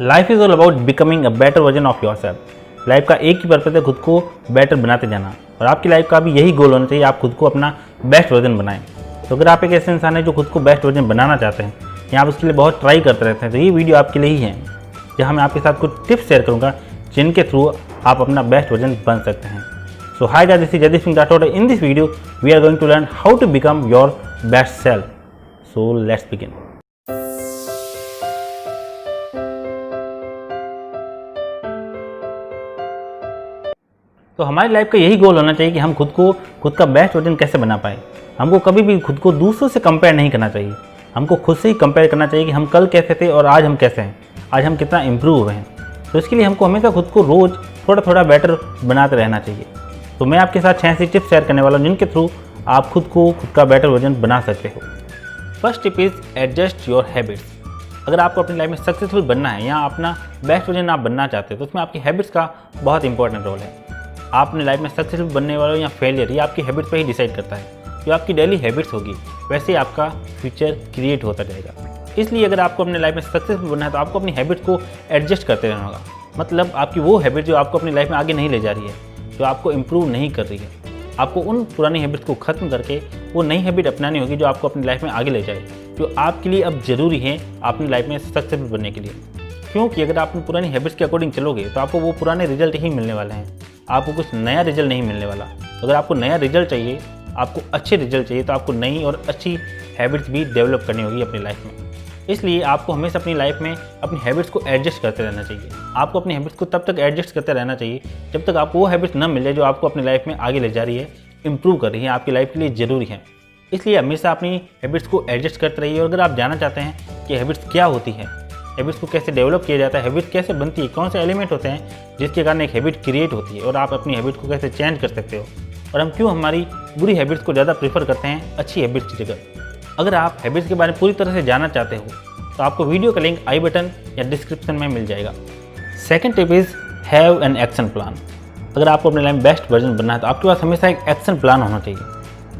Life is all about becoming a better version of your self. Life का एक ही purpose है खुद को बेटर बनाते जाना, और आपकी लाइफ का भी यही गोल होना चाहिए, आप खुद को अपना बेस्ट वर्जन बनाएं। तो अगर आप एक ऐसे इंसान हैं जो खुद को बेस्ट वर्जन बनाना चाहते हैं या आप उसके लिए बहुत ट्राई करते रहते हैं, तो ये वीडियो आपके लिए ही है, जहाँ मैं आपके साथ कुछ टिप्स शेयर करूँगा जिनके थ्रू आप अपना बेस्ट वर्जन बन सकते हैं। So hi guys, this is Jaydeep Singh Rathore. In this video we are going to learn how to become your best self. So let's begin. तो हमारी लाइफ का यही गोल होना चाहिए कि हम खुद का बेस्ट वर्जन कैसे बना पाए। हमको कभी भी खुद को दूसरों से कंपेयर नहीं करना चाहिए, हमको खुद से ही कंपेयर करना चाहिए कि हम कल कैसे थे और आज हम कैसे हैं, आज हम कितना इम्प्रूव हुए हैं। तो इसके लिए हमको हमेशा खुद को रोज़ थोड़ा थोड़ा बेटर बनाते रहना चाहिए। तो मैं आपके साथ 6 ऐसी टिप्स शेयर करने वाला हूँ जिनके थ्रू आप खुद का बेटर वर्जन बना सकते हो। First tip is adjust your habits. अगर आपको अपनी लाइफ में सक्सेसफुल बनना है या अपना बेस्ट वर्जन आप बनना चाहते हो, तो उसमें आपकी हैबिट्स का बहुत इंपॉर्टेंट रोल है। आप अपनी लाइफ में सक्सेसफुल बनने वाले हो या फेलियर, ये आपकी हैबिट्स पर ही डिसाइड करता है। जो आपकी डेली हैबिट्स होगी वैसे ही आपका फ्यूचर क्रिएट होता जाएगा। इसलिए अगर आपको अपने लाइफ में सक्सेसफुल बनना है तो आपको अपनी हैबिट्स को एडजस्ट करते रहना होगा। मतलब आपकी वो हैबिट जो आपको अपनी लाइफ में आगे नहीं ले जा रही है, जो आपको इम्प्रूव नहीं कर रही है, आपको उन पुरानी हैबिट्स को ख़त्म करके वो नई हैबिट अपनानी होगी जो आपको अपनी लाइफ में आगे ले जाए, जो आपके लिए अब ज़रूरी है अपनी लाइफ में सक्सेसफुल बनने के लिए। क्योंकि अगर आप अपनी पुरानी हैबिट्स के अकॉर्डिंग चलोगे तो आपको वो पुराने रिजल्ट ही मिलने वाले हैं, आपको कुछ नया रिजल्ट नहीं मिलने वाला। अगर आपको नया रिजल्ट चाहिए, आपको अच्छे रिजल्ट चाहिए, तो आपको नई और अच्छी हैबिट्स भी डेवलप करनी होगी अपनी लाइफ में। इसलिए आपको हमेशा अपनी लाइफ में अपनी हैबिट्स को एडजस्ट करते रहना चाहिए। आपको अपनी हैबिट्स को तब तक एडजस्ट करते रहना चाहिए जब तक आपको वो हैबिट्स न मिल जाए जो आपको अपनी लाइफ में आगे ले जा रही है, इंप्रूव कर रही है, आपकी लाइफ के लिए ज़रूरी है। इसलिए हमेशा अपनी हैबिट्स को एडजस्ट करते रहिए। और अगर आप जानना चाहते हैं कि हैबिट्स क्या होती है, हैबिट्स को कैसे डेवलप किया जाता है, हैबिट कैसे बनती है, कौन से एलिमेंट होते हैं जिसके कारण एक हैबिट क्रिएट होती है, और आप अपनी हैबिट को कैसे चेंज कर सकते हो, और हम क्यों हमारी बुरी हैबिट्स को ज़्यादा प्रेफर करते हैं अच्छी हैबिट्स की जगह। अगर आप हैबिट्स के बारे में पूरी तरह से जानना चाहते हो तो आपको वीडियो का लिंक आई बटन या डिस्क्रिप्शन में मिल जाएगा। Second tip is have an action plan. अगर आपको अपने लाइफ में बेस्ट वर्जन बनना है तो आपके पास हमेशा एक एक्शन प्लान होना चाहिए।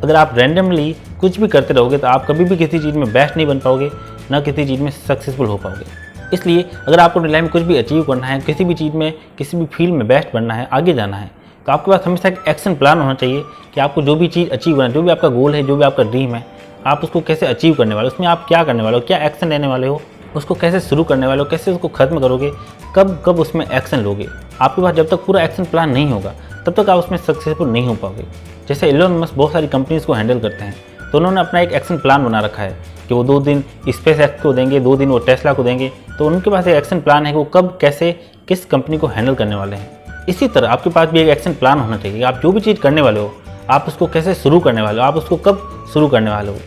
अगर आप रैंडमली कुछ भी करते रहोगे तो आप कभी भी किसी चीज़ में बेस्ट नहीं बन पाओगे, ना किसी चीज़ में सक्सेसफुल हो पाओगे। इसलिए अगर आपको अपनी लाइफ में कुछ भी अचीव करना है, किसी भी चीज़ में किसी भी फील्ड में बेस्ट बनना है, आगे जाना है, तो आपके पास हमेशा एक एक्शन प्लान होना चाहिए कि आपको जो भी चीज़ अचीव करना है, जो भी आपका गोल है, जो भी आपका ड्रीम है, आप उसको कैसे अचीव करने वाले हो, उसमें आप क्या करने वाले हो, क्या एक्शन लेने वाले हो, उसको कैसे शुरू करने वाले हो, कैसे उसको खत्म करोगे, कब उसमें एक्शन लोगे। आपके पास जब तक पूरा एक्शन प्लान नहीं होगा तब तक आप उसमें सक्सेसफुल नहीं हो पाओगे। जैसे एलोन मस्क बहुत सारी कंपनीज़ को हैंडल करते हैं, तो उन्होंने अपना एक एक्शन प्लान बना रखा है कि वो 2 दिन स्पेस एक्स को देंगे, 2 दिन वो टेस्ला को देंगे। तो उनके पास एक एक्शन प्लान है कि वो कब कैसे किस कंपनी को हैंडल करने वाले हैं। इसी तरह आपके पास भी एक एक्शन प्लान होना चाहिए। आप जो भी चीज़ करने वाले हो, आप उसको कैसे शुरू करने वाले हो, आप उसको कब शुरू करने वाले हो,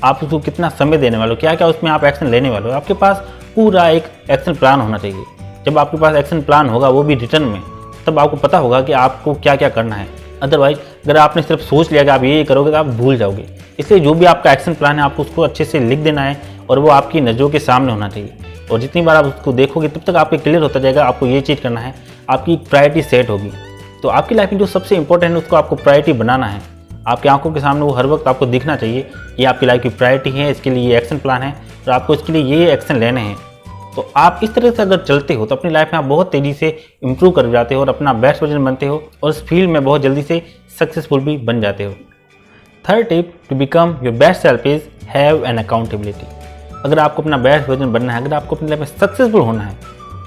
आप उसको कितना समय देने वाले हो, क्या क्या उसमें आप एक्शन लेने वाले हो। आपके पास पूरा एक एक्शन प्लान होना चाहिए। जब आपके पास एक्शन प्लान होगा, वो भी रिटर्न में, तब आपको पता होगा कि आपको क्या क्या करना है। अदरवाइज अगर आपने सिर्फ सोच लिया कि आप ये करोगे तो आप भूल जाओगे। इसलिए जो भी आपका एक्शन प्लान है आपको उसको अच्छे से लिख देना है और वो आपकी नज़रों के सामने होना चाहिए। और जितनी बार आप उसको देखोगे तब तक आपको क्लियर होता जाएगा आपको ये चीज़ करना है, आपकी प्रायोरिटी सेट होगी। तो आपकी लाइफ में जो सबसे इंपॉर्टेंट है उसको आपको प्रायोरिटी बनाना है। आपकी आंखों के सामने वो हर वक्त आपको दिखना चाहिए, ये आपकी लाइफ की प्रायोरिटी है, इसके लिए ये एक्शन प्लान है और आपको इसके लिए ये एक्शन लेने हैं। तो आप इस तरह से अगर चलते हो तो अपनी लाइफ में आप बहुत तेज़ी से इंप्रूव कर जाते हो और अपना बेस्ट वर्जन बनते हो और उस फील्ड में बहुत जल्दी से सक्सेसफुल भी बन जाते हो। Third tip to become your best self is have an accountability. अगर आपको अपना बेस्ट वर्जन बनना है, अगर आपको अपनी लाइफ में सक्सेसफुल होना है,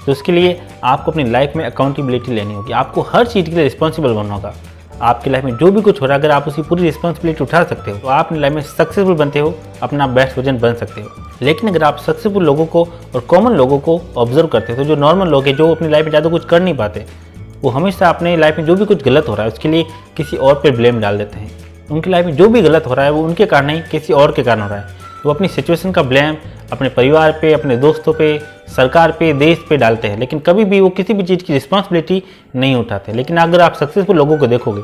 तो उसके लिए आपको अपनी लाइफ में अकाउंटेबिलिटी लेनी होगी। आपको हर चीज़ के लिए रिस्पॉन्सिबल बनना होगा। आपकी लाइफ में जो भी कुछ हो रहा है, अगर आप उसकी पूरी रिस्पॉन्सिबिलिटी उठा सकते हो तो आप अपनी लाइफ में सक्सेसफुल बनते हो, अपना बेस्ट वर्जन बन सकते हो। लेकिन अगर आप सक्सेसफुल लोगों को और कॉमन लोगों को ऑब्जर्व करते हो, तो जो नॉर्मल लोग हैं, जो अपनी लाइफ में ज़्यादा कुछ कर नहीं पाते, वो हमेशा अपनी लाइफ में जो भी कुछ गलत हो रहा है उसके लिए किसी और पर ब्लेम डाल देते हैं। उनकी लाइफ में जो भी गलत हो रहा है वो उनके कारण नहीं, किसी और के कारण हो रहा है। वो अपनी सिचुएशन का ब्लेम अपने परिवार पे, अपने दोस्तों पे, सरकार पे, देश पे डालते हैं, लेकिन कभी भी वो किसी भी चीज़ की रिस्पॉन्सिबिलिटी नहीं उठाते। लेकिन अगर आप सक्सेसफुल लोगों को देखोगे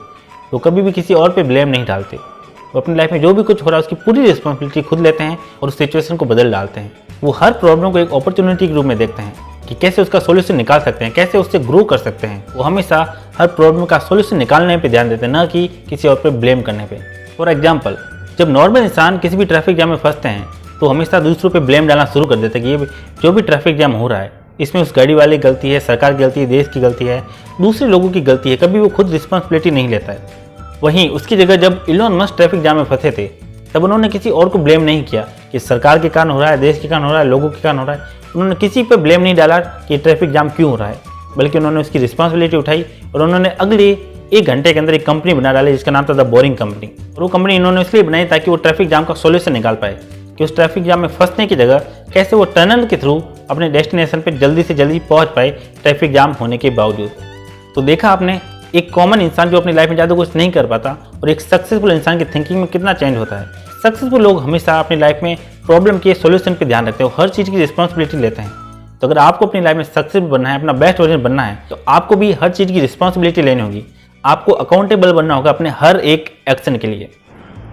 तो कभी भी किसी और पे ब्लेम नहीं डालते। वो अपनी लाइफ में जो भी कुछ हो रहा है उसकी पूरी रिस्पॉन्सिबिलिटी खुद लेते हैं और उस सिचुएशन को बदल डालते हैं। वो हर प्रॉब्लम को एक अपॉर्चुनिटी के रूप में देखते हैं कि कैसे उसका सॉल्यूशन निकाल सकते हैं, कैसे उससे ग्रो कर सकते हैं। वो हमेशा हर प्रॉब्लम का सॉल्यूशन निकालने पे ध्यान देते हैं, ना कि किसी और पे ब्लेम करने पे। फॉर एग्जांपल, जब नॉर्मल इंसान किसी भी ट्रैफिक जाम में फंसते हैं तो हमेशा दूसरों पे ब्लेम डालना शुरू कर देते हैं कि ये जो भी ट्रैफिक जाम हो रहा है इसमें उस गाड़ी वाले की गलती है, सरकार की गलती है, देश की गलती है, दूसरे लोगों की गलती है, कभी वो खुद रिस्पॉन्सिबिलिटी नहीं लेता है। वहीं उसकी जगह जब इलोन मस्क ट्रैफिक जाम में फंसे थे तब उन्होंने किसी और को ब्लेम नहीं किया कि सरकार के कारण हो रहा है, देश के कारण हो रहा है, लोगों के कारण हो रहा है। उन्होंने किसी पर ब्लेम नहीं डाला कि ट्रैफिक जाम क्यों हो रहा है, बल्कि उन्होंने उसकी रिस्पॉन्सिबिलिटी उठाई और उन्होंने अगले 1 घंटे के अंदर एक कंपनी बना डाली जिसका नाम था द बोरिंग कंपनी। और वो कंपनी इन्होंने इसलिए बनाई ताकि वो ट्रैफिक जाम का सोल्यूशन निकाल पाए कि उस ट्रैफिक जाम में फंसने की जगह कैसे वो टनल के थ्रू अपने डेस्टिनेशन पर जल्दी से जल्दी पहुंच पाए ट्रैफिक जाम होने के बावजूद। तो देखा आपने एक कॉमन इंसान जो अपनी लाइफ में ज़्यादा कुछ नहीं कर पाता और एक सक्सेसफुल इंसान की थिंकिंग में कितना चेंज होता है। सक्सेसफुल लोग हमेशा अपनी लाइफ में प्रॉब्लम के सोल्यूशन पे ध्यान रखते हो, हर चीज़ की रिस्पॉन्सिबिलिटी लेते हैं। तो अगर आपको अपनी लाइफ में सक्सेसफुल बनना है, अपना बेस्ट वर्जन बनना है, तो आपको भी हर चीज़ की रिस्पॉन्सिबिलिटी लेनी होगी। आपको अकाउंटेबल बनना होगा अपने हर एक एक्शन के लिए।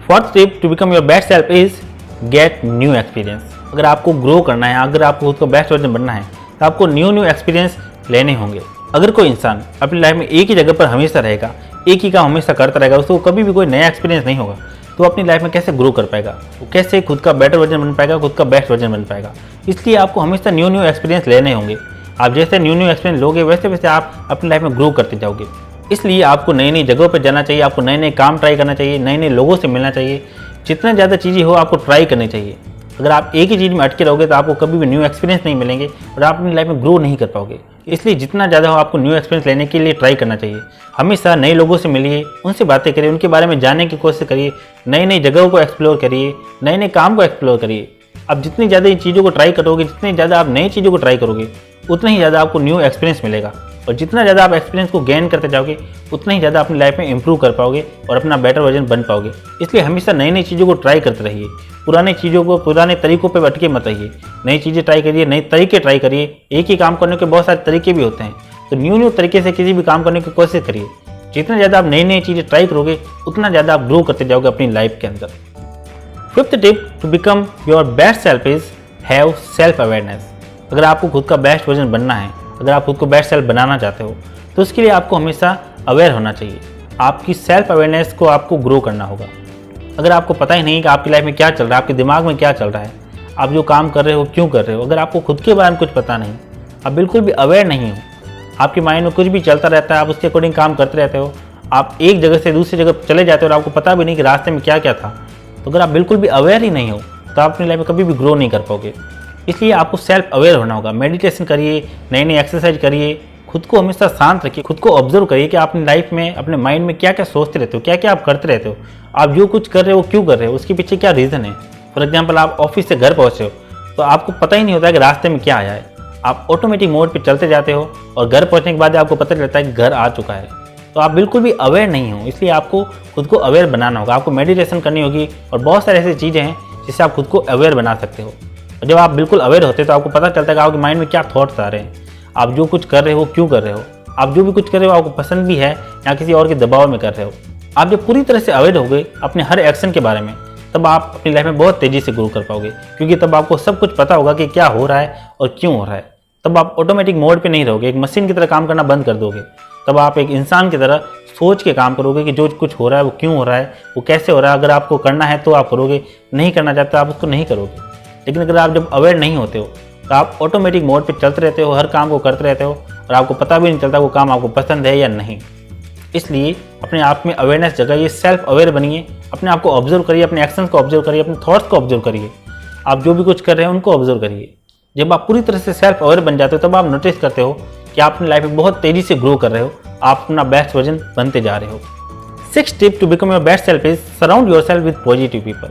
Fourth tip to become your best self is get new experience. अगर आपको ग्रो करना है, अगर आपको खुद को बेस्ट वर्जन बनना है, तो आपको न्यू एक्सपीरियंस लेने होंगे। अगर कोई इंसान अपनी लाइफ में एक ही जगह पर हमेशा रहेगा, एक ही काम हमेशा करता रहेगा, उसको कभी भी कोई नया एक्सपीरियंस नहीं होगा, तो अपनी लाइफ में कैसे ग्रो कर पाएगा, वो कैसे खुद का बेटर वर्जन बन पाएगा, खुद का बेस्ट वर्जन बन पाएगा। इसलिए आपको हमेशा न्यू एक्सपीरियंस लेने होंगे। आप जैसे न्यू एक्सपीरियंस लोगे वैसे वैसे आप अपनी लाइफ में ग्रो करते जाओगे। इसलिए आपको नई नई जगहों पर जाना चाहिए, आपको नए नए काम ट्राई करना चाहिए, नए नए लोगों से मिलना चाहिए। जितना ज़्यादा चीज़ें हो आपको ट्राई करनी चाहिए। अगर आप एक ही चीज़ में अटके रहोगे तो आपको कभी भी न्यू एक्सपीरियंस नहीं मिलेंगे और आप अपनी लाइफ में ग्रो नहीं कर पाओगे। इसलिए जितना ज़्यादा हो आपको न्यू एक्सपीरियंस लेने के लिए ट्राई करना चाहिए। हमेशा नए लोगों से मिलिए, उनसे बातें करिए, उनके बारे में जानने की कोशिश करिए, नई नई जगहों को एक्सप्लोर करिए, नए नए काम को एक्सप्लोर करिए। आप जितनी ज़्यादा इन चीज़ों को ट्राई करोगे, जितनी ज़्यादा आप नई चीज़ों को ट्राई करोगे, उतना ही ज़्यादा आपको न्यू एक्सपीरियंस मिलेगा। और जितना ज़्यादा आप एक्सपीरियंस को गेन करते जाओगे उतना ही ज़्यादा अपनी लाइफ में इंप्रूव कर पाओगे और अपना बेटर वर्जन बन पाओगे। इसलिए हमेशा नई नई चीज़ों को ट्राई करते रहिए। पुराने चीज़ों को, पुराने तरीकों पर अटके मत रहिए। नई चीज़ें ट्राई करिए, नए तरीके ट्राई करिए। एक ही काम करने के बहुत सारे तरीके भी होते हैं, तो न्यू तरीके से किसी भी काम करने की कोशिश करिए। जितना ज़्यादा आप नई नई चीज़ें ट्राई करोगे उतना ज़्यादा आप ग्रो करते जाओगे अपनी लाइफ के अंदर। Fifth tip to become your best self is have self awareness. अगर आपको खुद का बेस्ट वर्जन बनना है, अगर आप खुद को बेस्ट सेल्फ बनाना चाहते हो, तो उसके लिए आपको हमेशा अवेयर होना चाहिए। आपकी सेल्फ अवेयरनेस को आपको ग्रो करना होगा। अगर आपको पता ही नहीं कि आपकी लाइफ में क्या चल रहा है, आपके दिमाग में क्या चल रहा है, आप जो काम कर रहे हो क्यों कर रहे हो, अगर आपको खुद के बारे में कुछ पता नहीं, आप बिल्कुल भी अवेयर नहीं हो, आपके माइंड में कुछ भी चलता रहता है, आप उसके अकॉर्डिंग काम करते रहते हो, आप एक जगह से दूसरी जगह चले जाते हो और आपको पता भी नहीं कि रास्ते में क्या क्या था, तो अगर आप बिल्कुल भी अवेयर ही नहीं हो तो आप अपनी लाइफ में कभी भी ग्रो नहीं कर पाओगे। इसलिए आपको सेल्फ अवेयर होना होगा। मेडिटेशन करिए, नई नई एक्सरसाइज करिए, खुद को हमेशा शांत रखिए, खुद को ऑब्जर्व करिए कि आप अपनी लाइफ में, अपने माइंड में क्या क्या सोचते रहते हो, क्या क्या आप करते रहते हो, आप जो कुछ कर रहे हो क्यों कर रहे हो, उसके पीछे क्या रीज़न है। फॉर एग्जाम्पल, आप ऑफिस से घर पहुँचे हो तो आपको पता ही नहीं होता कि रास्ते में क्या आया है, आप ऑटोमेटिक मोड पर चलते जाते हो और घर पहुँचने के बाद आपको पता चलता है कि घर आ चुका है। तो आप बिल्कुल भी अवेयर नहीं हो। इसलिए आपको खुद को अवेयर बनाना होगा। आपको मेडिटेशन करनी होगी और बहुत सारी ऐसी चीज़ें हैं जिससे आप खुद को अवेयर बना सकते हो। और जब आप बिल्कुल अवेयर होते हैं तो आपको पता चलता है कि आपके माइंड में क्या थॉट्स आ रहे हैं, आप जो कुछ कर रहे हो क्यों कर रहे हो, आप जो भी कुछ कर रहे हो आपको पसंद भी है या किसी और के दबाव में कर रहे हो। आप जब पूरी तरह से अवेयर हो गए अपने हर एक्शन के बारे में, तब आप अपनी लाइफ में बहुत तेज़ी से ग्रो कर पाओगे, क्योंकि तब आपको सब कुछ पता होगा कि क्या हो रहा है और क्यों हो रहा है। तब आप ऑटोमेटिक मोड पे नहीं रहोगे, एक मशीन की तरह काम करना बंद कर दोगे। तब आप एक इंसान की तरह सोच के काम करोगे कि जो कुछ हो रहा है वो क्यों हो रहा है, वो कैसे हो रहा है। अगर आपको करना है तो आप करोगे, नहीं करना चाहते आप उसको नहीं करोगे। लेकिन अगर आप जब अवेयर नहीं होते हो तो आप ऑटोमेटिक मोड पे चलते रहते हो, हर काम को करते रहते हो और आपको पता भी नहीं चलता वो काम आपको पसंद है या नहीं। इसलिए अपने आप में अवेयरनेस जगाइए, सेल्फ अवेयर बनिए, अपने आप को ऑब्जर्व करिए, अपने एक्शंस को ऑब्जर्व करिए, अपने थॉट्स को ऑब्जर्व करिए, आप जो भी कुछ कर रहे हैं उनको ऑब्जर्व करिए। जब आप पूरी तरह से सेल्फ अवेयर बन जाते हो तब आप नोटिस करते हो कि आप अपनी लाइफ में बहुत तेज़ी से ग्रो कर रहे हो, आप अपना बेस्ट वर्जन बनते जा रहे हो। 6th tip to become your best self is surround yourself with positive people.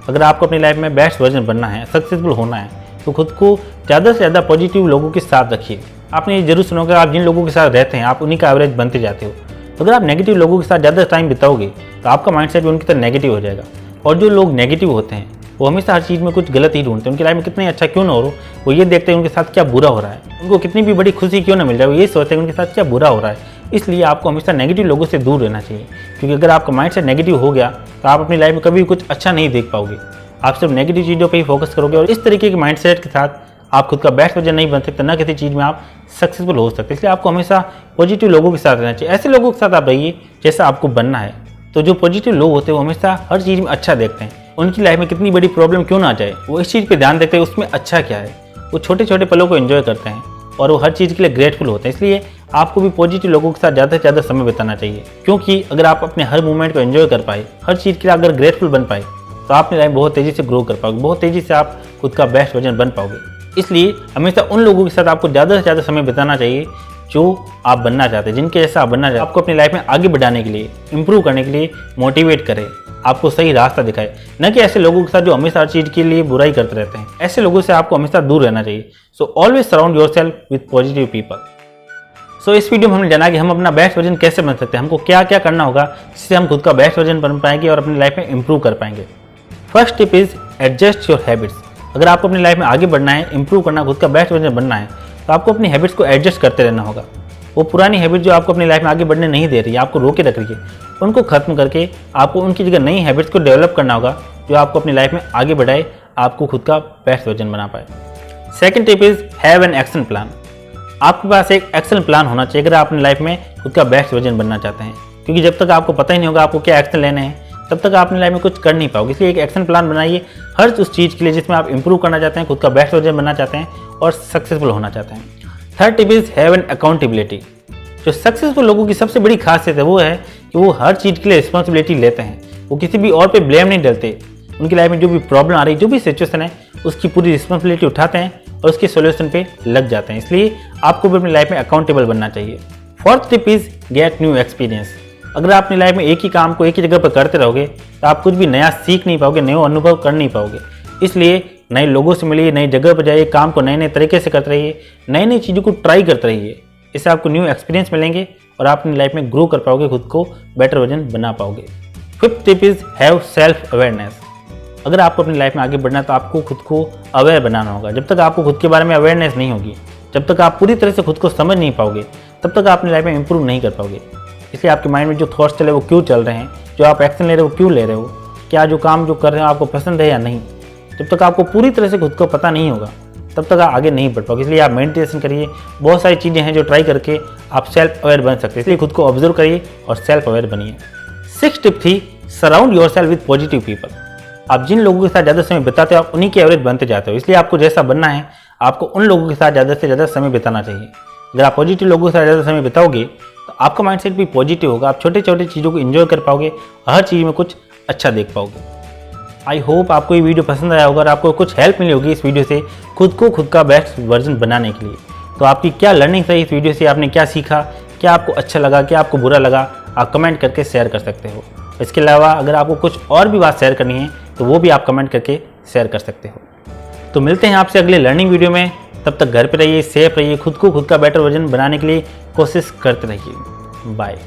अगर आपको अपनी लाइफ में बेस्ट वर्जन बनना है, सक्सेसफुल होना है, तो खुद को ज़्यादा से ज़्यादा पॉजिटिव लोगों के साथ रखिए। आपने ये जरूर सुना होगा, आप जिन लोगों के साथ रहते हैं आप उन्हीं का एवरेज बनते जाते हो। तो अगर आप नेगेटिव लोगों के साथ ज़्यादा टाइम बिताओगे तो आपका माइंडसेट भी उनकी तरह नेगेटिव हो जाएगा। और जो लोग नेगेटिव होते हैं वो हमेशा हर चीज़ में कुछ गलत ही ढूंढते हैं। उनकी लाइफ में कितना अच्छा क्यों ना हो, वो ये देखते हैं उनके साथ क्या बुरा हो रहा है। उनको कितनी भी बड़ी खुशी क्यों ना मिल जाए, वो ये सोचते हैं उनके साथ क्या बुरा हो रहा है। इसलिए आपको हमेशा नेगेटिव लोगों से दूर रहना चाहिए, क्योंकि अगर आपका माइंडसेट नेगेटिव हो गया तो आप अपनी लाइफ में कभी कुछ अच्छा नहीं देख पाओगे। आप सिर्फ नेगेटिव चीज़ों पे ही फोकस करोगे और इस तरीके के माइंडसेट के साथ आप खुद का बेस्ट वर्जन नहीं बन सकते, ना किसी चीज़ में आप सक्सेसफुल हो सकते। इसलिए आपको हमेशा पॉजिटिव लोगों के साथ रहना चाहिए। ऐसे लोगों के साथ आप रहिए जैसा आपको बनना है। तो जो पॉजिटिव लोग होते हैं वो हमेशा हर चीज़ में अच्छा देखते हैं। उनकी लाइफ में कितनी बड़ी प्रॉब्लम क्यों ना आ जाए, वो इस चीज़ पे ध्यान देते हैं उसमें अच्छा क्या है। वो छोटे छोटे पलों को एंजॉय करते हैं। और वो हर चीज़ के लिए ग्रेटफुल होते हैं। इसलिए आपको भी पॉजिटिव लोगों के साथ ज़्यादा से ज़्यादा समय बिताना चाहिए, क्योंकि अगर आप अपने हर मोमेंट को एंजॉय कर पाए, हर चीज़ के लिए अगर ग्रेटफुल बन पाए, तो आप अपनी लाइफ बहुत तेज़ी से ग्रो कर पाओगे, बहुत तेज़ी से आप खुद का बेस्ट वर्जन बन पाओगे। इसलिए हमेशा उन लोगों के साथ आपको ज़्यादा से ज़्यादा समय बिताना चाहिए जो आप बनना चाहते हैं, जिनके जैसा आप बनना चाहते हैं। आपको अपनी लाइफ में आगे बढ़ाने के लिए, इंप्रूव करने के लिए मोटिवेट करे, आपको सही रास्ता दिखाए, न कि ऐसे लोगों के साथ जो हमेशा हर चीज़ के लिए बुराई करते रहते हैं। ऐसे लोगों से आपको हमेशा दूर रहना चाहिए। So always surround yourself with positive people. So इस वीडियो में हमने जाना कि हम अपना बेस्ट वर्जन कैसे बन सकते हैं, हमको क्या क्या करना होगा जिससे हम खुद का बेस्ट वर्जन बन पाएंगे और अपनी लाइफ में इंप्रूव कर पाएंगे। First tip is adjust your habits. अगर आपको अपनी लाइफ में आगे बढ़ना है, इंप्रूव करना, खुद का बेस्ट वर्जन बनना है, तो आपको अपनी हैबिट्स को एडजस्ट करते रहना होगा। वो पुरानी हैबिट जो आपको अपनी लाइफ में आगे बढ़ने नहीं दे रही है, आपको रोके रख रही है, उनको खत्म करके आपको उनकी जगह नई हैबिट्स को डेवलप करना होगा जो आपको अपनी लाइफ में आगे बढ़ाए, आपको खुद का बेस्ट वर्जन बना पाए। Second tip is have an action plan. आपके पास एक एक्शन प्लान होना चाहिए अगर आप अपनी लाइफ में खुद का बेस्ट वर्जन बनना चाहते हैं, क्योंकि जब तक आपको पता ही नहीं होगा आपको क्या एक्शन लेने हैं, तब तक आप अपनी लाइफ में कुछ कर नहीं पाओगे। इसलिए एक एक्शन प्लान बनाइए हर उस चीज़ के लिए जिसमें आप इंप्रूव करना चाहते हैं, खुद का बेस्ट वर्जन बनना चाहते हैं और सक्सेसफुल होना चाहते हैं। Third tip is have an accountability. जो सक्सेसफुल लोगों की सबसे बड़ी खासियत है वो है कि वो हर चीज़ के लिए रिस्पॉन्सिबिलिटी लेते हैं, वो किसी भी और पे ब्लेम नहीं डालते। उनकी लाइफ में जो भी प्रॉब्लम आ रही, जो भी सिचुएशन है, उसकी पूरी रिस्पॉन्सिबिलिटी उठाते हैं और उसके सोल्यूशन पे लग जाते हैं। इसलिए आपको भी अपनी लाइफ में अकाउंटेबल बनना चाहिए। Fourth tip is get new experience. अगर आप अपनी लाइफ में एक ही काम को एक ही जगह पर करते रहोगे तो आप कुछ भी नया सीख नहीं पाओगे, नया अनुभव कर नहीं पाओगे। इसलिए नए लोगों से मिलिए, नई जगह पर जाइए, काम को नए नए तरीके से करते रहिए, नई नई चीज़ों को ट्राई करते रहिए। इससे आपको न्यू एक्सपीरियंस मिलेंगे और आप अपनी लाइफ में ग्रो कर पाओगे, खुद को बेटर वर्जन बना पाओगे। Fifth tip is have self awareness. अगर आपको अपनी लाइफ में आगे बढ़ना है तो आपको खुद को अवेयर बनाना होगा। जब तक आपको खुद के बारे में अवेयरनेस नहीं होगी, जब तक आप पूरी तरह से खुद को समझ नहीं पाओगे, तब तक आप अपनी लाइफ में इंप्रूव नहीं कर पाओगे। इसलिए आपके माइंड में जो थॉट्स चले वो क्यों चल रहे हैं, जो आप एक्शन ले रहे हो क्यों ले रहे हो, क्या जो काम जो कर रहे हो आपको पसंद है या नहीं, जब तक आपको पूरी तरह से खुद को पता नहीं होगा तब तक आप आगे नहीं बढ़ पाओगे। इसलिए आप मेडिटेशन करिए, बहुत सारी चीज़ें हैं जो ट्राई करके आप सेल्फ अवेयर बन सकते हैं। इसलिए खुद को ऑब्जर्व करिए और सेल्फ अवेयर बनिए। सिक्स टिप थी surround yourself with positive people. आप जिन लोगों के साथ ज़्यादा समय बिताते हो आप उन्हीं के एवरेज बनते जाते हो। इसलिए आपको जैसा बनना है आपको उन लोगों के साथ ज़्यादा से ज़्यादा समय बिताना चाहिए। अगर आप पॉजिटिव लोगों के साथ ज़्यादा समय बिताओगे तो आपका माइंडसेट भी पॉजिटिव होगा, आप छोटे छोटे चीज़ों को एंजॉय कर पाओगे, हर चीज़ में कुछ अच्छा देख पाओगे। आई होप आपको ये वीडियो पसंद आया होगा और आपको कुछ हेल्प मिली होगी इस वीडियो से खुद का बेस्ट वर्जन बनाने के लिए। तो आपकी क्या लर्निंग रही इस वीडियो से, आपने क्या सीखा, क्या आपको अच्छा लगा, क्या आपको बुरा लगा, आप कमेंट करके शेयर कर सकते हो। इसके अलावा अगर आपको कुछ और भी बात शेयर करनी है तो वो भी आप कमेंट करके शेयर कर सकते हो। तो मिलते हैं आपसे अगले लर्निंग वीडियो में। तब तक घर पे रहिए, सेफ रहिए, खुद का बेटर वर्जन बनाने के लिए कोशिश करते रहिए। बाय।